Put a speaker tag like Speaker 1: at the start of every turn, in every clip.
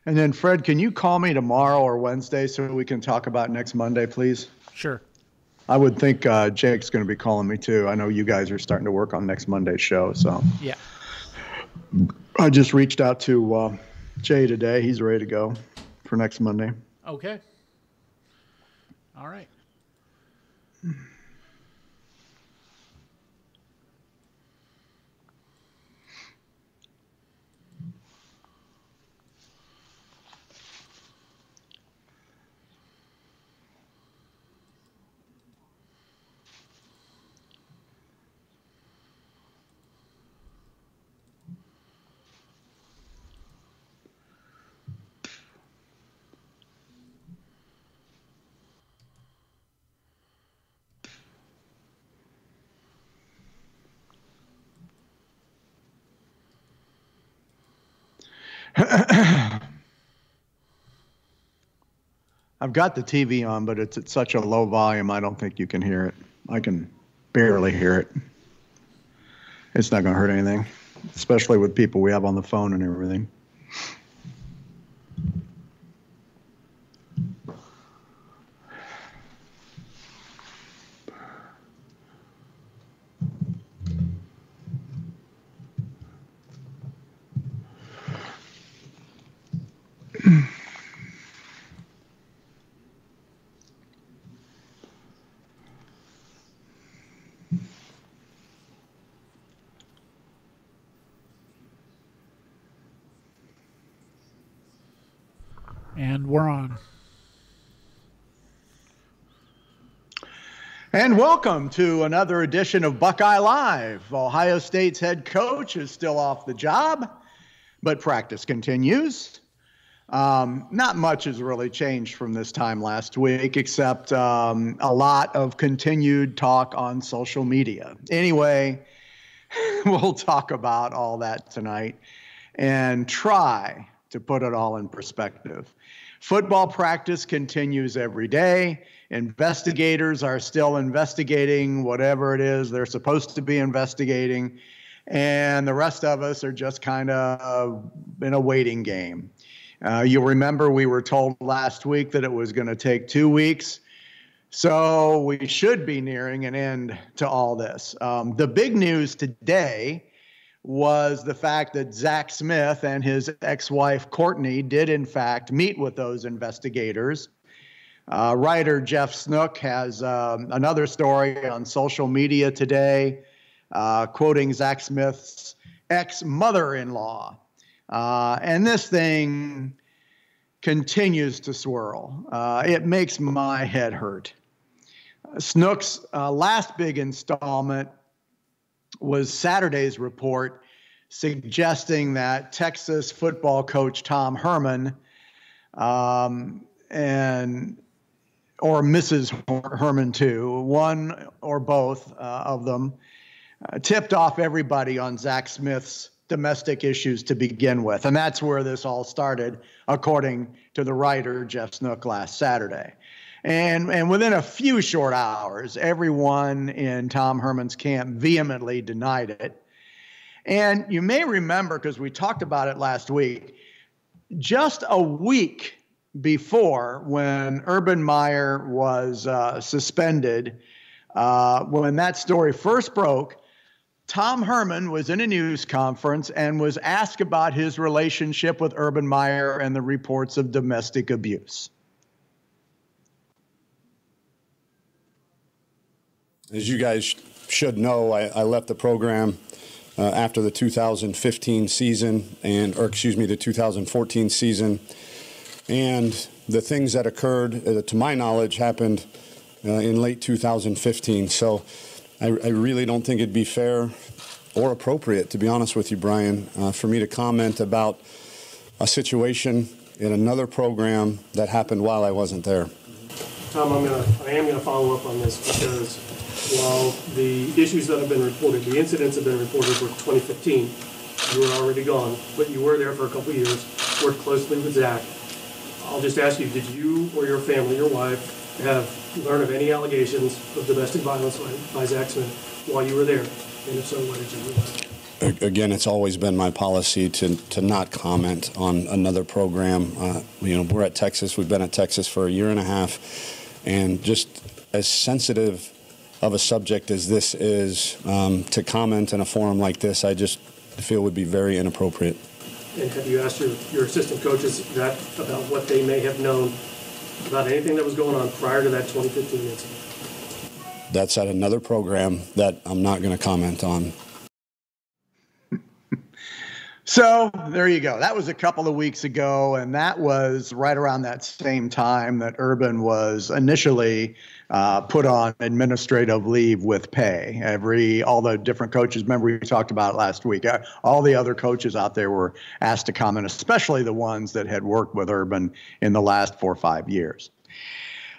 Speaker 1: And then, Fred, can you call me tomorrow or Wednesday so we can talk about next Monday, please?
Speaker 2: Sure.
Speaker 1: I would think Jake's going to be calling me too. I know you guys are starting to work on next Monday's show. So
Speaker 2: Yeah.
Speaker 1: I just reached out to Jay today. He's ready to go for next Monday.
Speaker 2: Okay. All right.
Speaker 1: I've got the TV on, but it's at such a low volume, I don't think you can hear it. I can barely hear it. It's not going to hurt anything, especially with people we have on the phone and everything.
Speaker 2: And we're on.
Speaker 1: And welcome to another edition of Buckeye Live. Ohio State's head coach is still off the job, but practice continues. Not much has really changed from this time last week, except a lot of continued talk on social media. Anyway, we'll talk about all that tonight and try to put it all in perspective. Football practice continues every day. Investigators are still investigating whatever it is they're supposed to be investigating. And the rest of us are just kind of in a waiting game. You'll remember we were told last week that it was going to take 2 weeks. So we should be nearing an end to all this. The big news today was the fact that Zach Smith and his ex-wife Courtney did in fact meet with those investigators. Writer Jeff Snook has another story on social media today, quoting Zach Smith's ex-mother-in-law. And this thing continues to swirl. It makes my head hurt. Snook's last big installment was Saturday's report suggesting that Texas football coach Tom Herman or Mrs. Herman too, one or both of them, tipped off everybody on Zach Smith's domestic issues to begin with. And that's where this all started, according to the writer Jeff Snook last Saturday. And within a few short hours, everyone in Tom Herman's camp vehemently denied it. And you may remember, because we talked about it last week, just a week before when Urban Meyer was suspended, when that story first broke, Tom Herman was in a news conference and was asked about his relationship with Urban Meyer and the reports of domestic abuse.
Speaker 3: As you guys should know, I left the program after the 2015 season, the 2014 season. And the things that occurred, to my knowledge, happened in late 2015. So I really don't think it'd be fair or appropriate, to be honest with you, Brian, for me to comment about a situation in another program that happened while I wasn't there.
Speaker 4: Tom, I am gonna follow up on this because while the issues that have been reported, the incidents have been reported for 2015, you were already gone, but you were there for a couple of years, worked closely with Zach. I'll just ask you, did you or your family, your wife, have learned of any allegations of domestic violence by Zach Smith while you were there? And if so, what did you do?
Speaker 3: again, it's always been my policy to not comment on another program. We're at Texas. We've been at Texas for a year and a half, and just as sensitive of a subject as this is, to comment in a forum like this, I just feel would be very inappropriate.
Speaker 4: And have you asked your assistant coaches that about what they may have known about anything that was going on prior to that 2015 incident?
Speaker 3: That's at another program that I'm not going to comment on.
Speaker 1: So there you go. That was a couple of weeks ago, and that was right around that same time that Urban was initially put on administrative leave with pay. All the different coaches, remember we talked about it last week, all the other coaches out there were asked to comment, especially the ones that had worked with Urban in the last 4 or 5 years.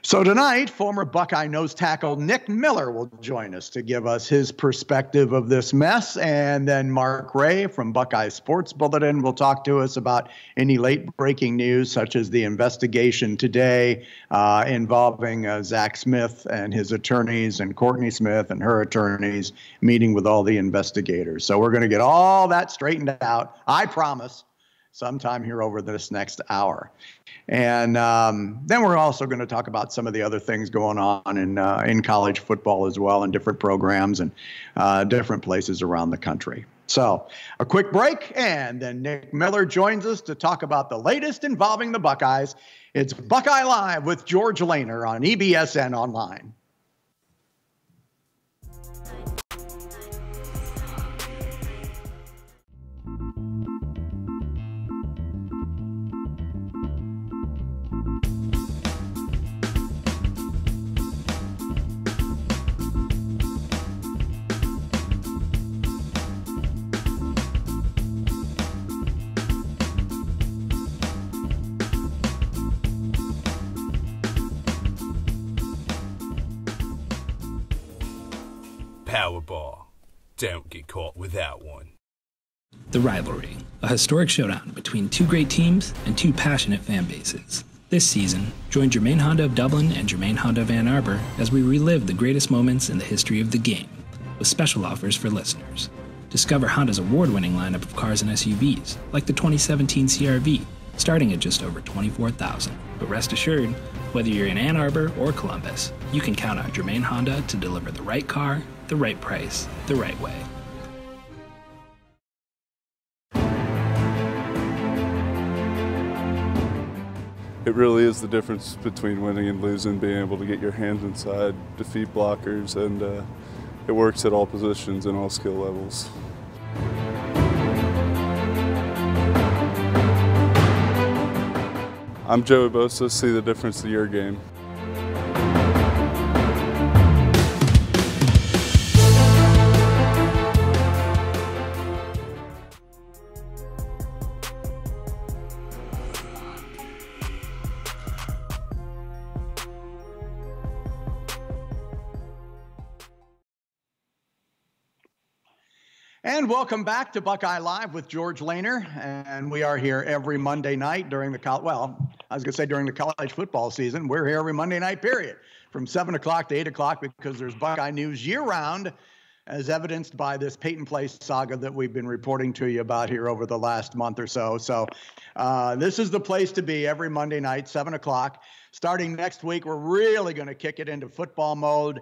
Speaker 1: So tonight, former Buckeye nose tackle Nick Miller will join us to give us his perspective of this mess. And then Mark Ray from Buckeye Sports Bulletin will talk to us about any late breaking news, such as the investigation today involving Zach Smith and his attorneys and Courtney Smith and her attorneys meeting with all the investigators. So we're going to get all that straightened out, I promise, sometime here over this next hour. And then we're also going to talk about some of the other things going on in college football as well, and different programs and different places around the country. So a quick break, and then Nick Miller joins us to talk about the latest involving the Buckeyes. It's Buckeye Live with George Lehner on EBSN Online.
Speaker 5: Powerball. Don't get caught without one.
Speaker 6: The Rivalry, a historic showdown between two great teams and two passionate fan bases. This season, join Germain Honda of Dublin and Germain Honda of Ann Arbor as we relive the greatest moments in the history of the game, with special offers for listeners. Discover Honda's award-winning lineup of cars and SUVs, like the 2017 CR-V, starting at just over $24,000. But rest assured, whether you're in Ann Arbor or Columbus, you can count on Germain Honda to deliver the right car, the right price, the right way.
Speaker 7: It really is the difference between winning and losing, being able to get your hands inside, defeat blockers, and it works at all positions and all skill levels. I'm Joey Bosa. See the difference to your game.
Speaker 1: And welcome back to Buckeye Live with George Lehner. And we are here every Monday night during the during the college football season. We're here every Monday night, period, from 7 o'clock to 8 o'clock, because there's Buckeye news year-round, as evidenced by this Peyton Place saga that we've been reporting to you about here over the last month or so. So this is the place to be every Monday night, 7 o'clock. Starting next week, we're really going to kick it into football mode.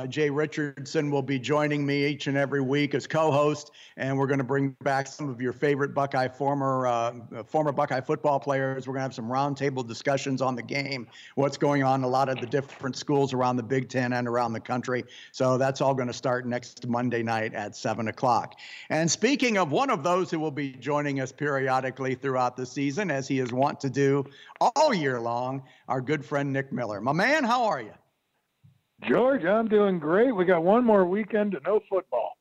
Speaker 1: Jay Richardson will be joining me each and every week as co-host, and we're going to bring back some of your favorite Buckeye former Buckeye football players. We're going to have some roundtable discussions on the game, what's going on in a lot of the different schools around the Big Ten and around the country. So that's all going to start next Monday night at 7 o'clock. And speaking of one of those who will be joining us periodically throughout the season, as he is wont to do all year long, our good friend Nick Miller. My man, how are you?
Speaker 8: George, I'm doing great. We got one more weekend to no football.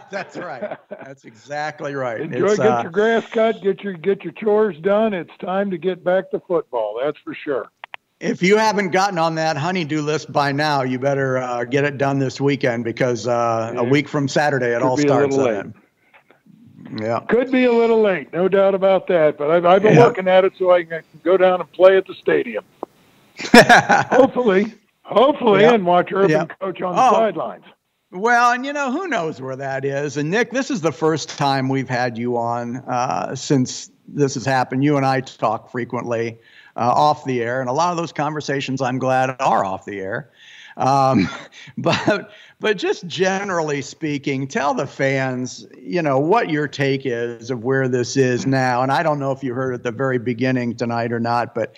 Speaker 1: That's right. That's exactly right.
Speaker 8: Enjoy, get your grass cut, get your chores done. It's time to get back to football. That's for sure.
Speaker 1: If you haven't gotten on that honey-do list by now, you better get it done this weekend, because a week from Saturday it all starts. Yeah, could be
Speaker 8: a little late, no doubt about that. But I've been working at it so I can go down and play at the stadium. hopefully, and watch Urban coach on the sidelines.
Speaker 1: Well, and who knows where that is. And Nick, this is the first time we've had you on since this has happened. You and I talk frequently off the air, and a lot of those conversations, I'm glad, are off the air. Um, but just generally speaking, tell the fans, what your take is of where this is now. And I don't know if you heard at the very beginning tonight or not, but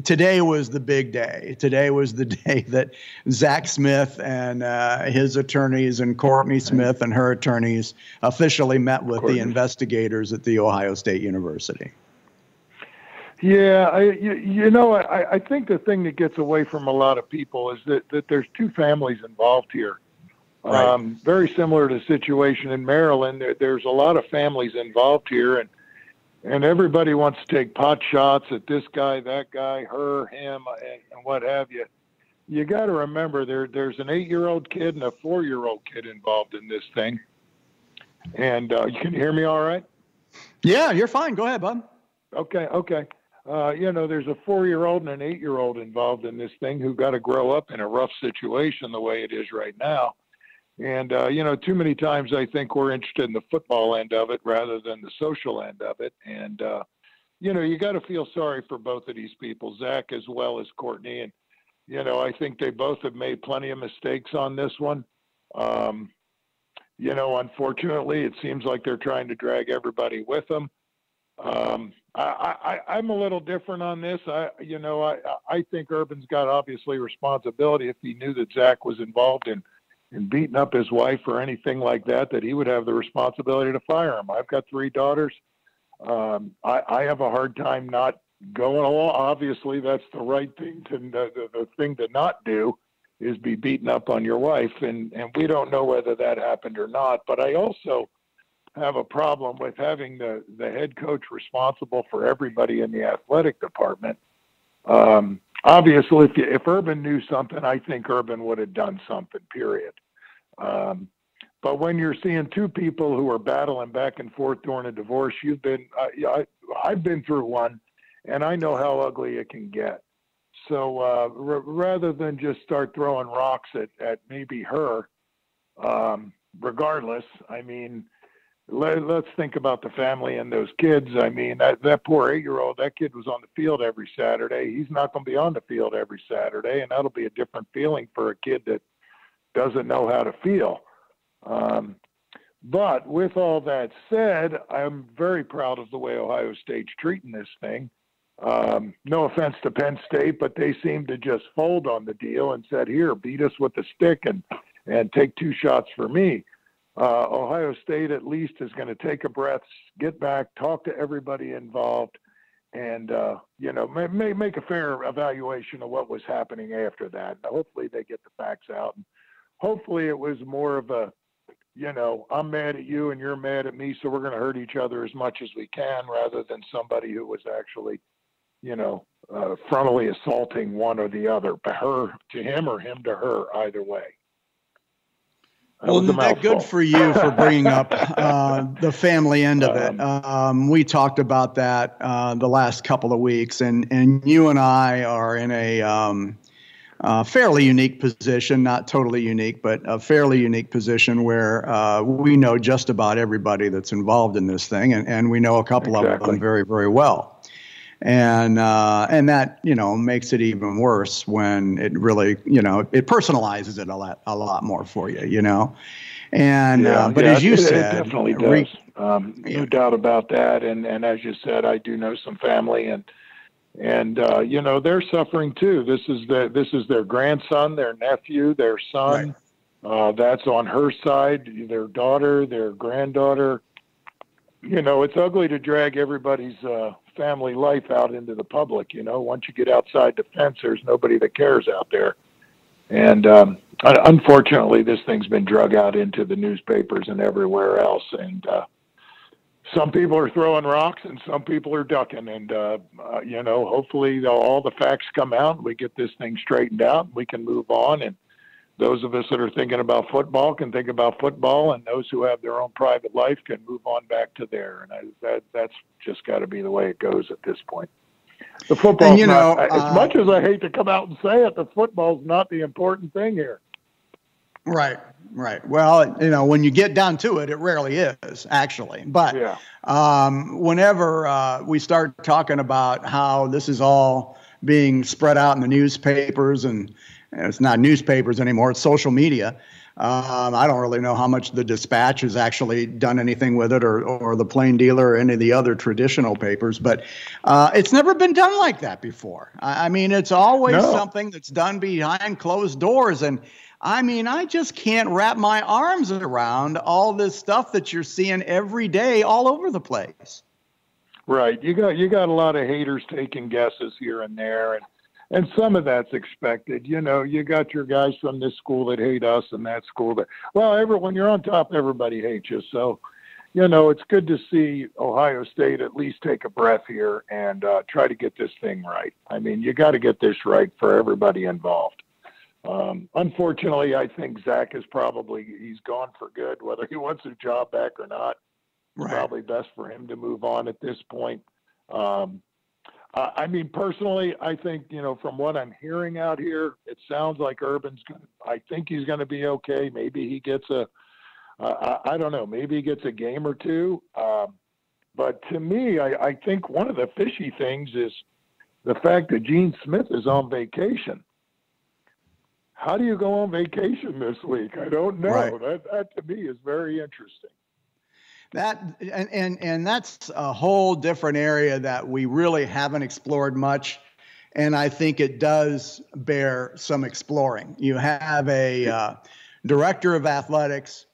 Speaker 1: today was the big day. Today was the day that Zach Smith and his attorneys and Courtney Smith and her attorneys officially met with the investigators at The Ohio State University.
Speaker 8: Yeah, I think the thing that gets away from a lot of people is that there's two families involved here.
Speaker 1: Right.
Speaker 8: Very similar to the situation in Maryland. There's a lot of families involved here, and everybody wants to take pot shots at this guy, that guy, her, him, and what have you. You got to remember there's an 8-year-old kid and a 4-year-old kid involved in this thing. And you can hear me all right?
Speaker 1: Yeah, you're fine. Go ahead, bud.
Speaker 8: Okay. There's a 4-year-old and an 8-year-old involved in this thing who got to grow up in a rough situation the way it is right now. And, too many times I think we're interested in the football end of it rather than the social end of it. And, you got to feel sorry for both of these people, Zach as well as Courtney. And, I think they both have made plenty of mistakes on this one. Unfortunately, it seems like they're trying to drag everybody with them. I'm a little different on this. I think Urban's got obviously responsibility if he knew that Zach was involved in beating up his wife or anything like that he would have the responsibility to fire him. I've got 3 daughters. I have a hard time not going along. Obviously, that's the right thing the thing to not do is be beaten up on your wife. And we don't know whether that happened or not, but I also have a problem with having the head coach responsible for everybody in the athletic department. Obviously, if Urban knew something, I think Urban would have done something, period. But when you're seeing two people who are battling back and forth during a divorce, I've been through one, and I know how ugly it can get. So rather than just start throwing rocks at maybe her, regardless, I mean, let's think about the family and those kids. I mean, that poor 8-year-old, that kid was on the field every Saturday. He's not going to be on the field every Saturday, and that'll be a different feeling for a kid that doesn't know how to feel. But with all that said, I'm very proud of the way Ohio State's treating this thing. No offense to Penn State, but they seemed to just fold on the deal and said, here, beat us with the stick and take 2 shots for me. Ohio State at least is going to take a breath, get back, talk to everybody involved, and, make a fair evaluation of what was happening after that. Hopefully they get the facts out. And hopefully it was more of a, I'm mad at you and you're mad at me, so we're going to hurt each other as much as we can, rather than somebody who was actually, frontally assaulting one or the other, her to him or him to her, either way.
Speaker 1: Well, Nick, good for you for bringing up the family end of it. We talked about that the last couple of weeks, and you and I are in a fairly unique position, not totally unique, but a fairly unique position where we know just about everybody that's involved in this thing, and we know a couple of them very, very well. And that, makes it even worse when it really, it personalizes it a lot more for you, And, but as you said,
Speaker 8: it definitely does. No doubt about that. And as you said, I do know some family and they're suffering too. This is their grandson, their nephew, their son. Right. That's on her side, their daughter, their granddaughter. It's ugly to drag everybody's family life out into the public. Once you get outside the fence, there's nobody that cares out there. And unfortunately, this thing's been drug out into the newspapers and everywhere else. And some people are throwing rocks and some people are ducking. And, hopefully all the facts come out and we get this thing straightened out and we can move on. And those of us that are thinking about football can think about football, and those who have their own private life can move on back to there. And that's just got to be the way it goes at this point. The football, as much as I hate to come out and say it, the football's not the important thing here.
Speaker 1: Right, right. Well, when you get down to it, it rarely is, actually. But whenever we start talking about how this is all being spread out in the newspapers, and it's not newspapers anymore, it's social media. I don't really know how much the Dispatch has actually done anything with it, or the Plain Dealer, or any of the other traditional papers, but it's never been done like that before. I mean, it's always something that's done behind closed doors. And I mean, I just can't wrap my arms around all this stuff that you're seeing every day all over the place.
Speaker 8: Right. You got a lot of haters taking guesses here and there, and some of that's expected. You got your guys from this school that hate us and that school that, when you're on top, everybody hates you. So, it's good to see Ohio State at least take a breath here and try to get this thing right. I mean, you got to get this right for everybody involved. Unfortunately, I think Zach he's gone for good, whether he wants his job back or not. Right. Probably best for him to move on at this point. I mean, personally, I think, from what I'm hearing out here, it sounds like I think he's going to be okay. Maybe he gets I don't know, maybe he gets a game or two. But to me, I think one of the fishy things is the fact that Gene Smith is on vacation. How do you go on vacation this week? I don't know. Right. That to me is very interesting.
Speaker 1: That and that's a whole different area that we really haven't explored much, and I think it does bear some exploring. You have a director of athletics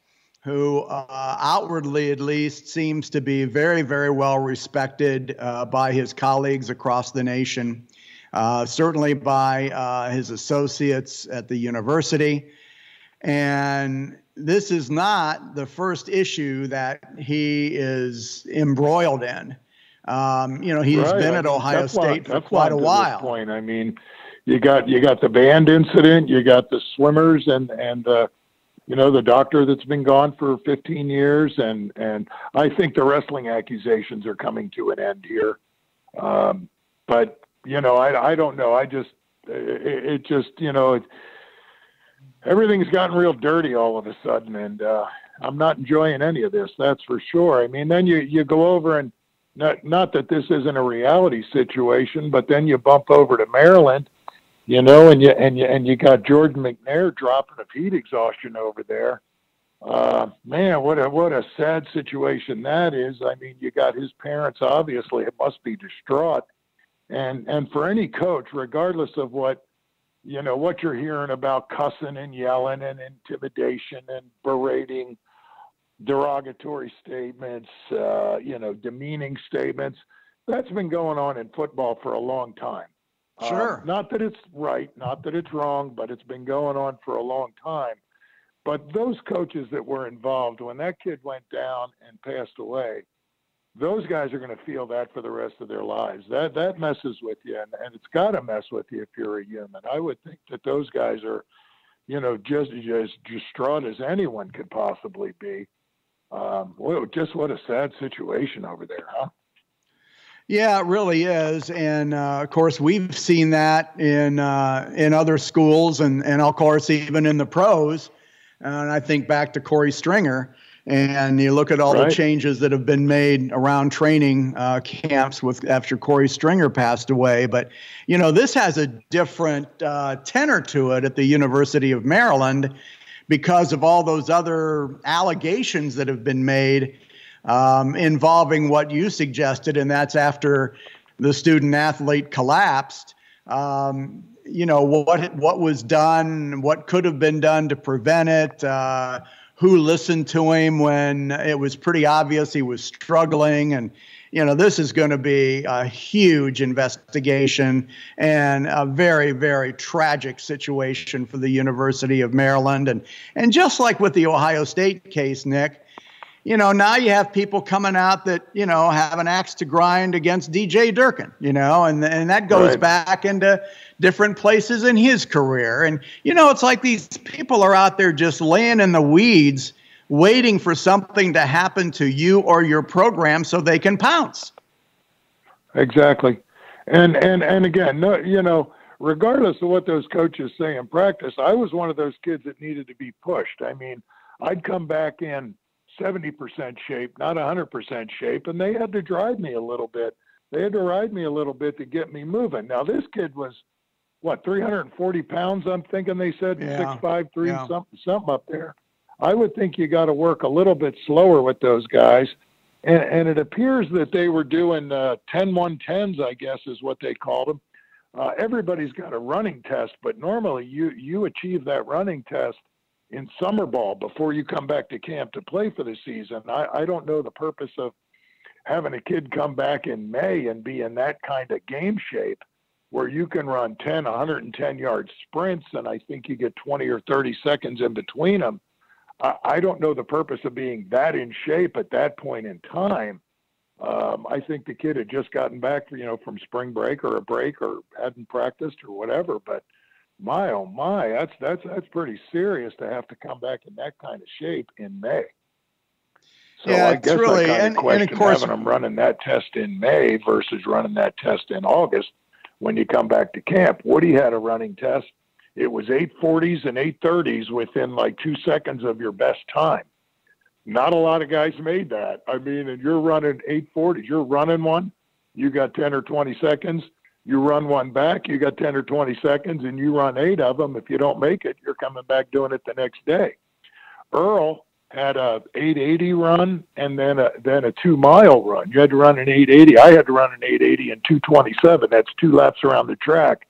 Speaker 1: who outwardly at least seems to be very, very well respected by his colleagues across the nation, certainly by his associates at the university. And this is not the first issue that he is embroiled in. He's been at Ohio State for quite a while.
Speaker 8: Point. I mean, you got the band incident, you got the swimmers, and the doctor that's been gone for 15 years, and I think the wrestling accusations are coming to an end here. But I don't know. It just everything's gotten real dirty all of a sudden, and I'm not enjoying any of this. That's for sure. I mean, then you go over and not that this isn't a reality situation, but then you bump over to Maryland, and you got Jordan McNair dropping of heat exhaustion over there. Man, what a sad situation that is. I mean, you got his parents, obviously, it must be distraught. And for any coach, regardless of what you're hearing about cussing and yelling and intimidation and berating, derogatory statements, demeaning statements, that's been going on in football for a long time.
Speaker 1: Sure.
Speaker 8: Not that it's right, not that it's wrong, but it's been going on for a long time. But those coaches that were involved, when that kid went down and passed away, those guys are going to feel that for the rest of their lives. That messes with you, and it's got to mess with you if you're a human. I would think that those guys are, just as distraught as anyone could possibly be. Just what a sad situation over there, huh?
Speaker 1: Yeah, it really is. And of course, we've seen that in other schools, and of course, even in the pros. And I think back to Corey Stringer. And you look at all the changes that have been made around training camps after Corey Stringer passed away. But, this has a different tenor to it at the University of Maryland because of all those other allegations that have been made involving what you suggested, and that's after the student athlete collapsed. What was done, what could have been done to prevent it, who listened to him when it was pretty obvious he was struggling. And, this is going to be a huge investigation and a very, very tragic situation for the University of Maryland. And just like with the Ohio State case, Nick, now you have people coming out that, have an axe to grind against DJ Durkin, and that goes back into different places in his career. And, it's like these people are out there just laying in the weeds, waiting for something to happen to you or your program so they can pounce.
Speaker 8: Exactly. And again, regardless of what those coaches say in practice, I was one of those kids that needed to be pushed. I mean, I'd come back in 70% shape, not 100% shape, and they had to drive me a little bit. They had to ride me a little bit to get me moving. Now, this kid was, 340 pounds, I'm thinking they said,
Speaker 1: Yeah.
Speaker 8: 6'5", 3,
Speaker 1: Yeah.
Speaker 8: something up there. I would think you got to work a little bit slower with those guys. And it appears that they were doing 10-1-10s, I guess is what they called them. Everybody's got a running test, but normally you achieve that running test in summer ball before you come back to camp to play for the season. I don't know the purpose of having a kid come back in May and be in that kind of game shape where you can run 110-yard sprints, and I think you get 20 or 30 seconds in between them. I don't know the purpose of being that in shape at that point in time. I think the kid had just gotten back, from spring break or a break or hadn't practiced or whatever. But my, oh my, that's pretty serious to have to come back in that kind of shape in May. So
Speaker 1: Yeah,
Speaker 8: I guess
Speaker 1: really,
Speaker 8: I kind of question
Speaker 1: of course,
Speaker 8: having them running that test in May versus running that test in August when you come back to camp. Woody had a running test. It was 8:40s and 8:30s within like 2 seconds of your best time. Not a lot of guys made that. I mean, and you're running 8:40s. You're running one, you got 10 or 20 seconds. You run one back, you got 10 or 20 seconds, and you run 8 of them. If you don't make it, you're coming back doing it the next day. Earl had a 880 run and then a 2-mile run. You had to run an 880. I had to run an 880 and 227. That's 2 laps around the track.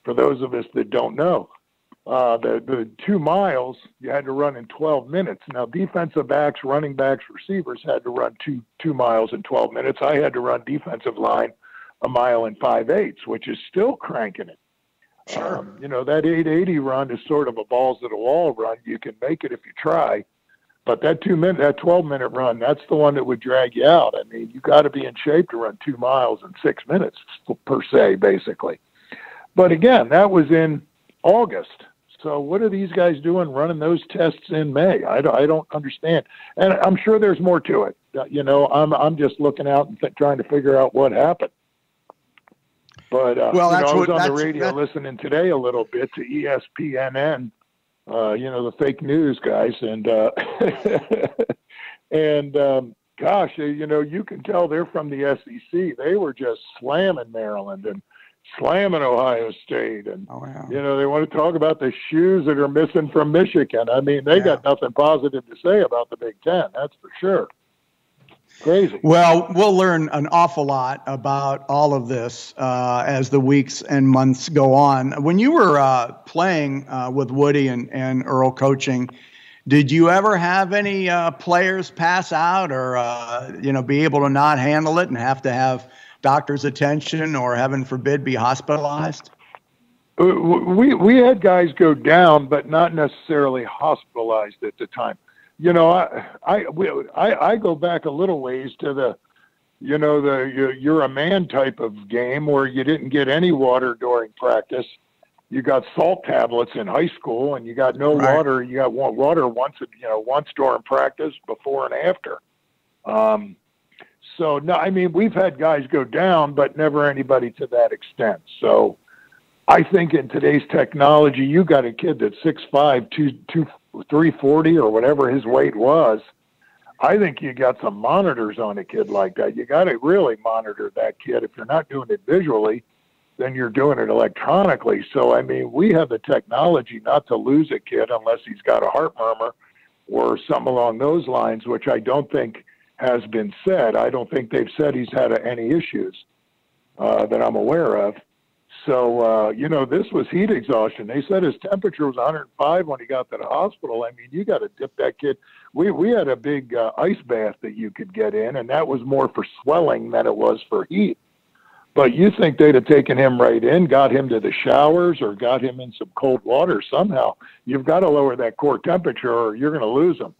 Speaker 8: For those of us that don't know, the 2 miles you had to run in 12 minutes. Now, defensive backs, running backs, receivers had to run 2 miles in 12 minutes. I had to run defensive line 1 mile in 5/8, which is still cranking it.
Speaker 1: Sure.
Speaker 8: That 880 run is sort of a balls to the wall run. You can make it if you try. But that 12-minute run, that's the one that would drag you out. I mean, you got to be in shape to run 2 miles in 6 minutes, per se, basically. But again, that was in August. So what are these guys doing running those tests in May? I don't understand. And I'm sure there's more to it. I'm just looking out and trying to figure out what happened. But I was on the radio listening today a little bit to ESPN. The fake news guys, and gosh, you can tell they're from the SEC. They were just slamming Maryland and slamming Ohio State, and they want to talk about the shoes that are missing from Michigan. I mean, they got nothing positive to say about the Big Ten, that's for sure. Crazy.
Speaker 1: Well, we'll learn an awful lot about all of this as the weeks and months go on. When you were playing with Woody and Earl coaching, did you ever have any players pass out or, be able to not handle it and have to have doctor's attention or, heaven forbid, be hospitalized?
Speaker 8: We had guys go down, but not necessarily hospitalized at the time. I go back a little ways to the you're a man type of game where you didn't get any water during practice. You got salt tablets in high school, and you got no water. You got water once during practice, before and after. So no, I mean, we've had guys go down, but never anybody to that extent. So I think in today's technology, you got a kid that's 6'5", 340 or whatever his weight was. I think you got some monitors on a kid like that. You got to really monitor that kid. If you're not doing it visually, then you're doing it electronically. So, I mean, we have the technology not to lose a kid unless he's got a heart murmur or something along those lines, which I don't think has been said. I don't think they've said he's had any issues that I'm aware of. So, this was heat exhaustion. They said his temperature was 105 when he got to the hospital. I mean, you got to dip that kid. We had a big ice bath that you could get in, and that was more for swelling than it was for heat. But you think they'd have taken him right in, got him to the showers, or got him in some cold water somehow. You've got to lower that core temperature or you're going to lose him.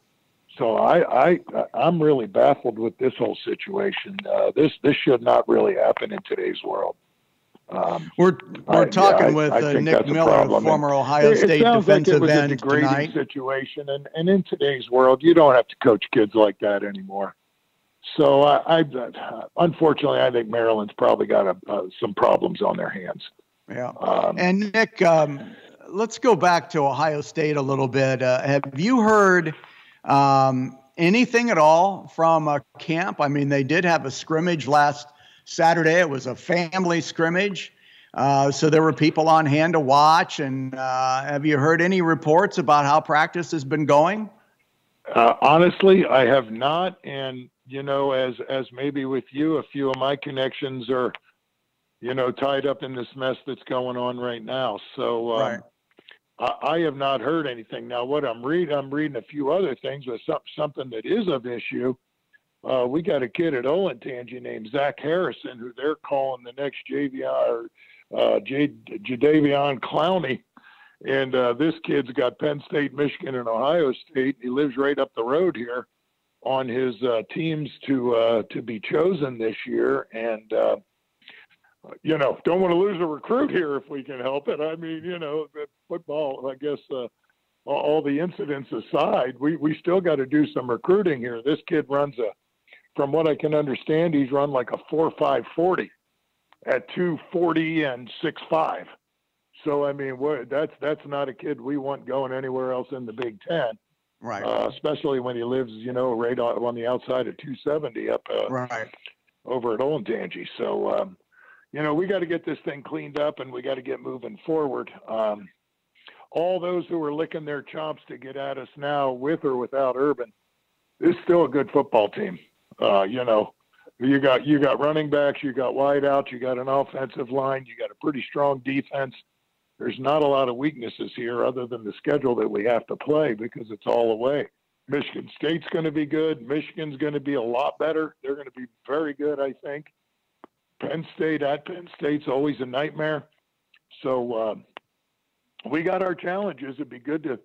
Speaker 8: So I'm really baffled with this whole situation. This should not really happen in today's world.
Speaker 1: We're talking with Nick Miller, former Ohio State defensive end,
Speaker 8: it was a degrading
Speaker 1: tonight.
Speaker 8: Situation, and in today's world, you don't have to coach kids like that anymore. So unfortunately, I think Maryland's probably got some problems on their hands.
Speaker 1: Yeah. And Nick, let's go back to Ohio State a little bit. Have you heard anything at all from camp? I mean, they did have a scrimmage last Saturday. It was a family scrimmage. So there were people on hand to watch. And have you heard any reports about how practice has been going?
Speaker 8: Honestly, I have not. And, you know, as maybe with you, a few of my connections are, you know, tied up in this mess that's going on right now. So
Speaker 1: Right.
Speaker 8: I have not heard anything. Now, what I'm reading a few other things, but something that is of issue. We got a kid at Olentangy named Zach Harrison, who they're calling the next Jadavion Clowney. And this kid's got Penn State, Michigan, and Ohio State. He lives right up the road here on his teams to be chosen this year. And, you know, don't want to lose a recruit here if we can help it. I mean, you know, football, I guess, all the incidents aside, we still got to do some recruiting here. This kid runs from what I can understand, he's run like a 4.5 40 at 240 and 6.5. So, I mean, that's not a kid we want going anywhere else in the Big Ten.
Speaker 1: Right.
Speaker 8: Especially when he lives, you know, right on the outside of 270 up
Speaker 1: right.
Speaker 8: over at Olentangy. So, you know, we got to get this thing cleaned up and we got to get moving forward. All those who are licking their chops to get at us now with or without Urban, this is still a good football team. You know, you got running backs, you got wideouts, you got an offensive line, you got a pretty strong defense. There's not a lot of weaknesses here other than the schedule that we have to play because it's all away. Michigan State's going to be good. Michigan's going to be a lot better. They're going to be very good, I think. Penn State's always a nightmare. So we got our challenges. It'd be good to,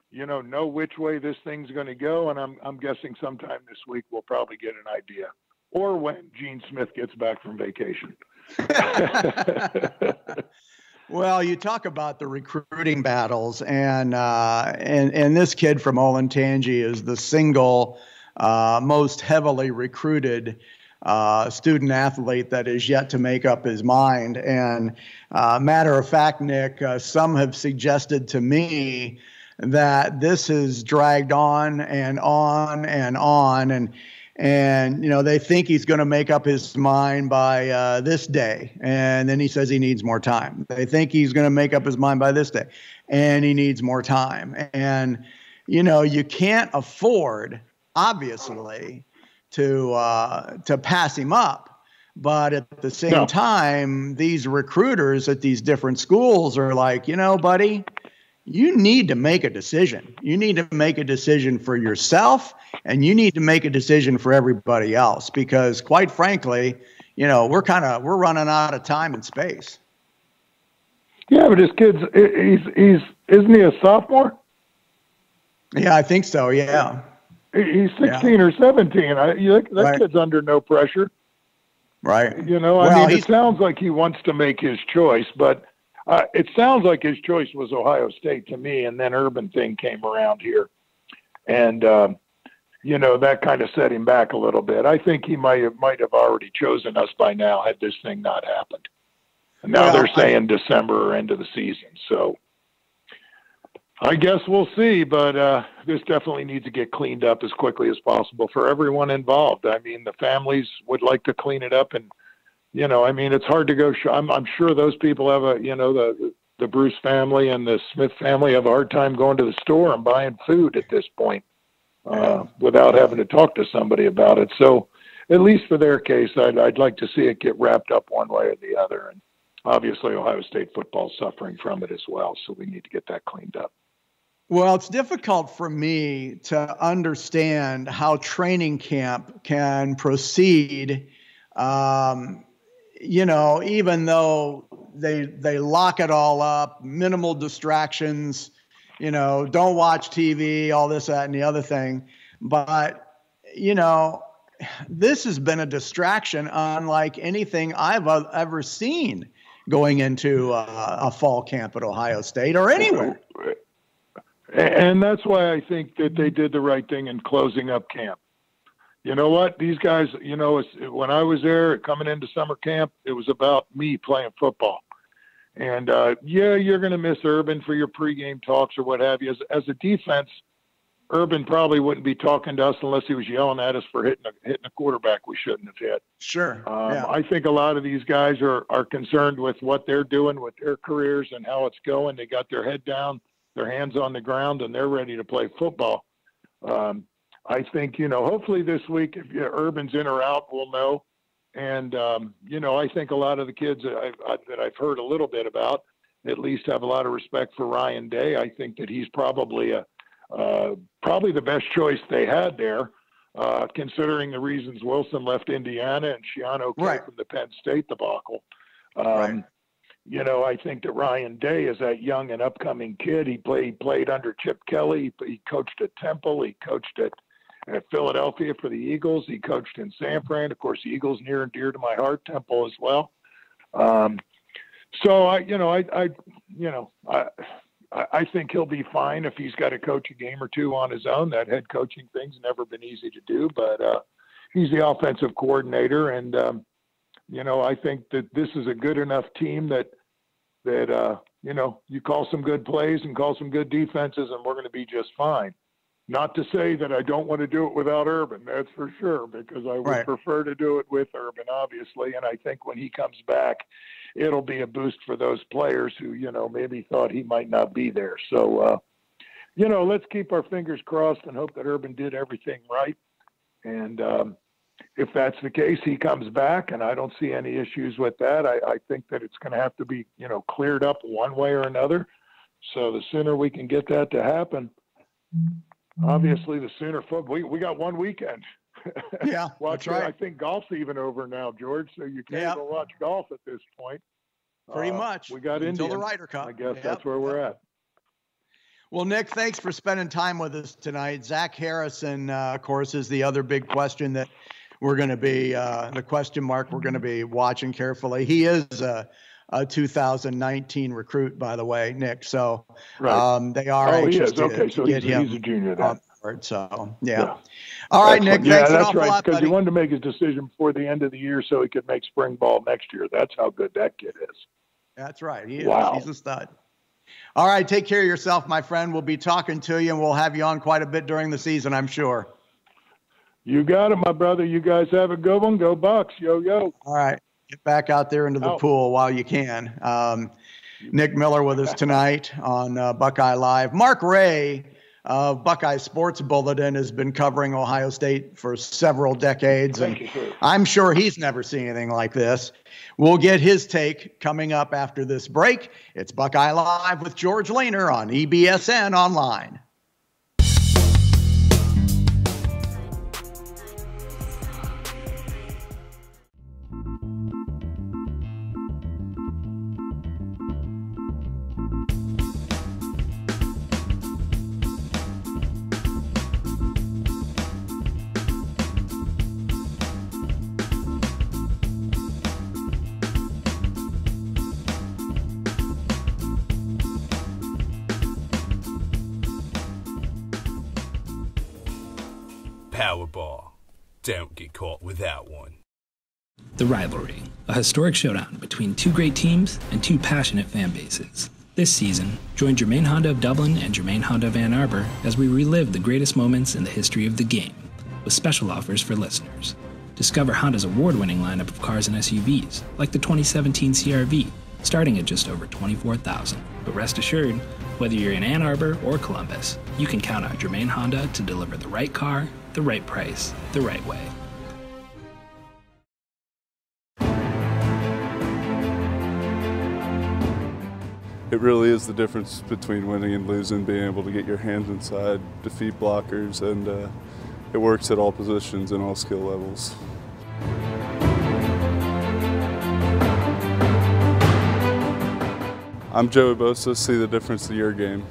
Speaker 8: you know which way this thing's going to go. And I'm guessing sometime this week we'll probably get an idea, or when Gene Smith gets back from vacation.
Speaker 1: Well, you talk about the recruiting battles, and this kid from Olentangy is the single most heavily recruited student athlete that is yet to make up his mind. And matter of fact, Nick, some have suggested to me that this has dragged on and on and on, and you know, they think he's going to make up his mind by this day, and then he says he needs more time. They think he's going to make up his mind by this day, and he needs more time. And you know, you can't afford, obviously, to pass him up. But at the same time, these recruiters at these different schools are like, you know, buddy, you need to make a decision. You need to make a decision for yourself, and you need to make a decision for everybody else, because quite frankly, you know, we're running out of time and space.
Speaker 8: Yeah, but this kid's isn't he a sophomore?
Speaker 1: Yeah, I think so. Yeah.
Speaker 8: He's 16 or 17. That kid's under no pressure.
Speaker 1: Right.
Speaker 8: You know, I mean, it sounds like he wants to make his choice, but it sounds like his choice was Ohio State to me, and then Urban thing came around here. And, you know, that kind of set him back a little bit. I think he might have already chosen us by now had this thing not happened. And now they're saying December or end of the season. So I guess we'll see, but this definitely needs to get cleaned up as quickly as possible for everyone involved. I mean, the families would like to clean it up, and you know, I mean, it's hard to go. I'm sure those people have the Bruce family and the Smith family have a hard time going to the store and buying food at this point without having to talk to somebody about it. So at least for their case, I'd like to see it get wrapped up one way or the other. And obviously Ohio State football is suffering from it as well. So we need to get that cleaned up.
Speaker 1: Well, it's difficult for me to understand how training camp can proceed. You know, even though they lock it all up, minimal distractions, you know, don't watch TV, all this, that, and the other thing. But, you know, this has been a distraction unlike anything I've ever seen going into a fall camp at Ohio State or anywhere.
Speaker 8: And that's why I think that they did the right thing in closing up camp. You know what? These guys, you know, when I was there coming into summer camp, it was about me playing football. And yeah, you're going to miss Urban for your pregame talks or what have you. As a defense, Urban probably wouldn't be talking to us unless he was yelling at us for hitting a quarterback we shouldn't have hit.
Speaker 1: Sure. Yeah.
Speaker 8: I think a lot of these guys are concerned with what they're doing with their careers and how it's going. They got their head down, their hands on the ground, and they're ready to play football. I think, hopefully this week, if Urban's in or out, we'll know. And, I think a lot of the kids that I've heard a little bit about at least have a lot of respect for Ryan Day. I think that he's probably probably the best choice they had there, considering the reasons Wilson left Indiana and Shiano came from the Penn State debacle. I think that Ryan Day is that young and upcoming kid. He played under Chip Kelly. He coached at Temple. He coached at Philadelphia for the Eagles. He coached in San Fran. Of course, the Eagles near and dear to my heart. Temple as well. So I think he'll be fine if he's got to coach a game or two on his own. That head coaching thing's never been easy to do, but he's the offensive coordinator, and I think that this is a good enough team that you call some good plays and call some good defenses, and we're going to be just fine. Not to say that I don't want to do it without Urban, that's for sure, because I would prefer to do it with Urban, obviously. And I think when he comes back, it'll be a boost for those players who, maybe thought he might not be there. So, let's keep our fingers crossed and hope that Urban did everything right. And if that's the case, he comes back, and I don't see any issues with that. I think that it's going to have to be, cleared up one way or another. So the sooner we can get that to happen, obviously, the sooner we got one weekend.
Speaker 1: Yeah, that's right.
Speaker 8: I think golf's even over now, George. So you can't even watch golf at this point.
Speaker 1: Pretty much.
Speaker 8: We got
Speaker 1: until
Speaker 8: Indian.
Speaker 1: the Ryder Cup.
Speaker 8: I guess that's where we're at.
Speaker 1: Well, Nick, thanks for spending time with us tonight. Zach Harrison, of course, is the other big question that we're going to be the question mark we're going to be watching carefully. He is a 2019 recruit, by the way, Nick. So they are anxious to get him.
Speaker 8: He's a junior then.
Speaker 1: So yeah. All right, Nick. Thanks an awful lot,
Speaker 8: because he wanted to make his decision before the end of the year so he could make spring ball next year. That's how good that kid is.
Speaker 1: That's right. He is. Wow. He's a stud. All right. Take care of yourself, my friend. We'll be talking to you, and we'll have you on quite a bit during the season, I'm sure.
Speaker 8: You got it, my brother. You guys have a good one. Go Bucks. Yo, yo.
Speaker 1: All right. Get back out there into the pool while you can. Nick Miller with us tonight on Buckeye Live. Mark Ray of Buckeye Sports Bulletin has been covering Ohio State for several decades, and I'm sure he's never seen anything like this. We'll get his take coming up after this break. It's Buckeye Live with George Lehner on EBSN Online.
Speaker 5: Powerball. Don't get caught without one.
Speaker 6: The Rivalry, a historic showdown between two great teams and two passionate fan bases. This season, join Germain Honda of Dublin and Germain Honda of Ann Arbor as we relive the greatest moments in the history of the game, with special offers for listeners. Discover Honda's award-winning lineup of cars and SUVs, like the 2017 CR-V, starting at just over $24,000. But rest assured, whether you're in Ann Arbor or Columbus, you can count on Germain Honda to deliver the right car, the right price, the right way.
Speaker 7: It really is the difference between winning and losing, being able to get your hands inside, defeat blockers, and it works at all positions and all skill levels. I'm Joey Bosa. See the difference in your game.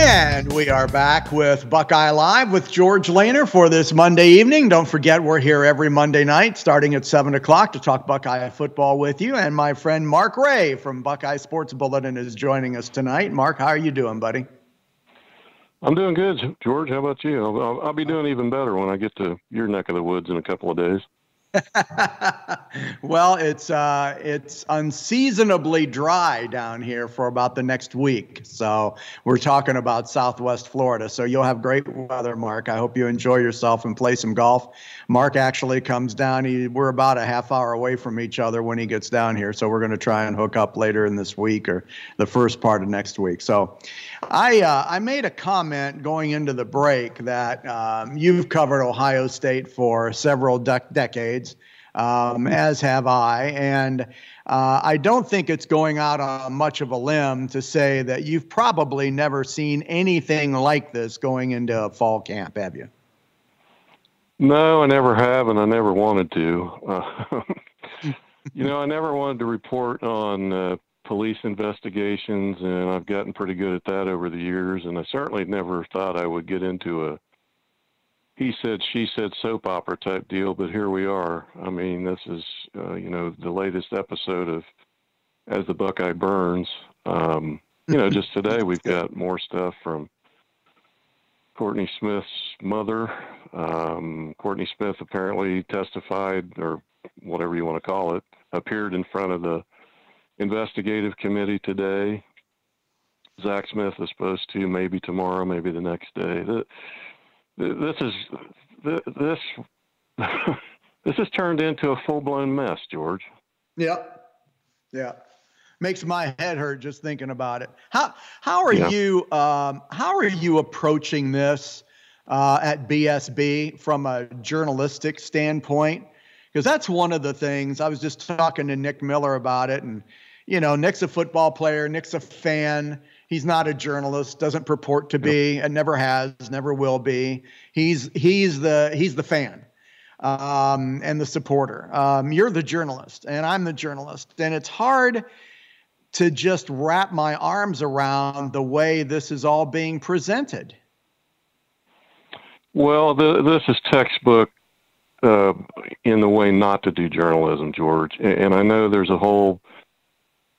Speaker 1: And we are back with Buckeye Live with George Lehner for this Monday evening. Don't forget, we're here every Monday night starting at 7 o'clock to talk Buckeye football with you. And my friend Mark Ray from Buckeye Sports Bulletin is joining us tonight. Mark, how are you doing, buddy?
Speaker 9: I'm doing good, George. How about you? I'll be doing even better when I get to your neck of the woods in a couple of days.
Speaker 1: Well, it's unseasonably dry down here for about the next week. So we're talking about Southwest Florida. So you'll have great weather, Mark. I hope you enjoy yourself and play some golf. Mark actually comes down. We're about a half hour away from each other when he gets down here. So we're going to try and hook up later in this week or the first part of next week. So I made a comment going into the break that you've covered Ohio State for several decades. As have I, and I don't think it's going out on much of a limb to say that you've probably never seen anything like this going into a fall camp, have you?
Speaker 9: No, I never have, and I never wanted to. I never wanted to report on police investigations, and I've gotten pretty good at that over the years, and I certainly never thought I would get into a he said, she said soap opera type deal, but here we are. I mean, this is, the latest episode of As the Buckeye Burns. Just today we've got more stuff from Courtney Smith's mother. Courtney Smith apparently testified, or whatever you want to call it, appeared in front of the investigative committee today. Zach Smith is supposed to, maybe tomorrow, maybe the next day. This has turned into a full-blown mess, George.
Speaker 1: Yeah. Makes my head hurt just thinking about it. How are you approaching this at BSB from a journalistic standpoint? Because that's one of the things. I was just talking to Nick Miller about it, and Nick's a football player, Nick's a fan. He's not a journalist, doesn't purport to be, and never has, never will be. He's the fan and the supporter. You're the journalist, and I'm the journalist. And it's hard to just wrap my arms around the way this is all being presented.
Speaker 9: Well, this is textbook in the way not to do journalism, George. And I know there's a whole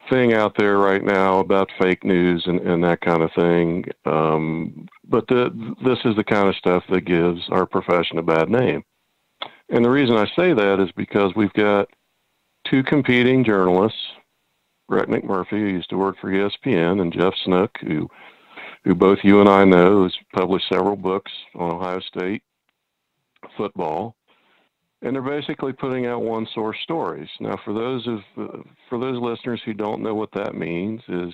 Speaker 9: thing out there right now about fake news and that kind of thing. But this is the kind of stuff that gives our profession a bad name. And the reason I say that is because we've got two competing journalists, Brett McMurphy, who used to work for ESPN, and Jeff Snook, who both you and I know has published several books on Ohio State football. And they're basically putting out one source stories. Now, for those listeners who don't know what that means, is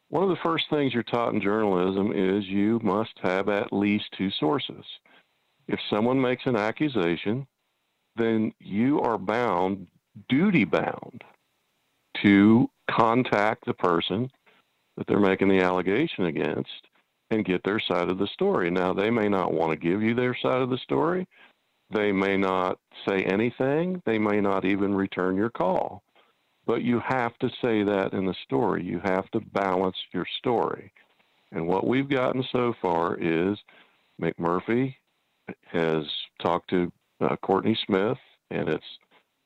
Speaker 9: one of the first things you're taught in journalism is you must have at least two sources. If someone makes an accusation, then you are bound, duty bound, to contact the person that they're making the allegation against and get their side of the story. Now, they may not want to give you their side of the story. They may not say anything. They may not even return your call. But you have to say that in the story. You have to balance your story. And what we've gotten so far is McMurphy has talked to Courtney Smith, and it's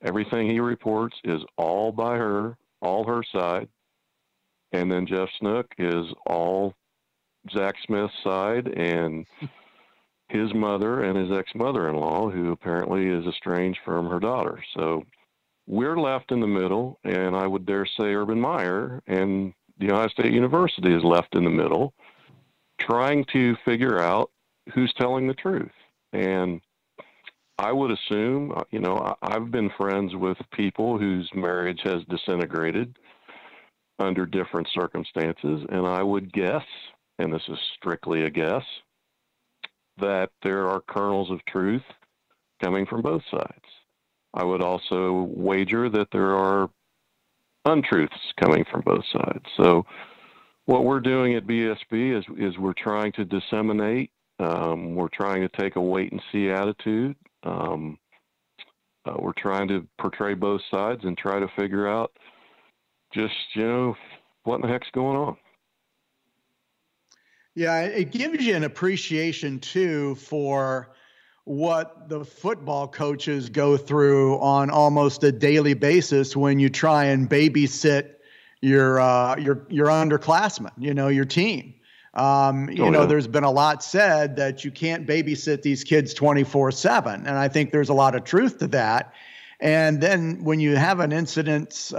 Speaker 9: everything he reports is all by her, all her side. And then Jeff Snook is all Zach Smith's side, and his mother and his ex-mother-in-law, who apparently is estranged from her daughter. So we're left in the middle, and I would dare say Urban Meyer and the Ohio State University is left in the middle, trying to figure out who's telling the truth. And I would assume, I've been friends with people whose marriage has disintegrated under different circumstances, and I would guess, and this is strictly a guess, that there are kernels of truth coming from both sides. I would also wager that there are untruths coming from both sides. So what we're doing at BSB is we're trying to disseminate. We're trying to take a wait and see attitude. We're trying to portray both sides and try to figure out just, what in the heck's going on.
Speaker 1: Yeah, it gives you an appreciation too for what the football coaches go through on almost a daily basis when you try and babysit your underclassmen, your team. There's been a lot said that you can't babysit these kids 24/7, and I think there's a lot of truth to that. And then when you have an incident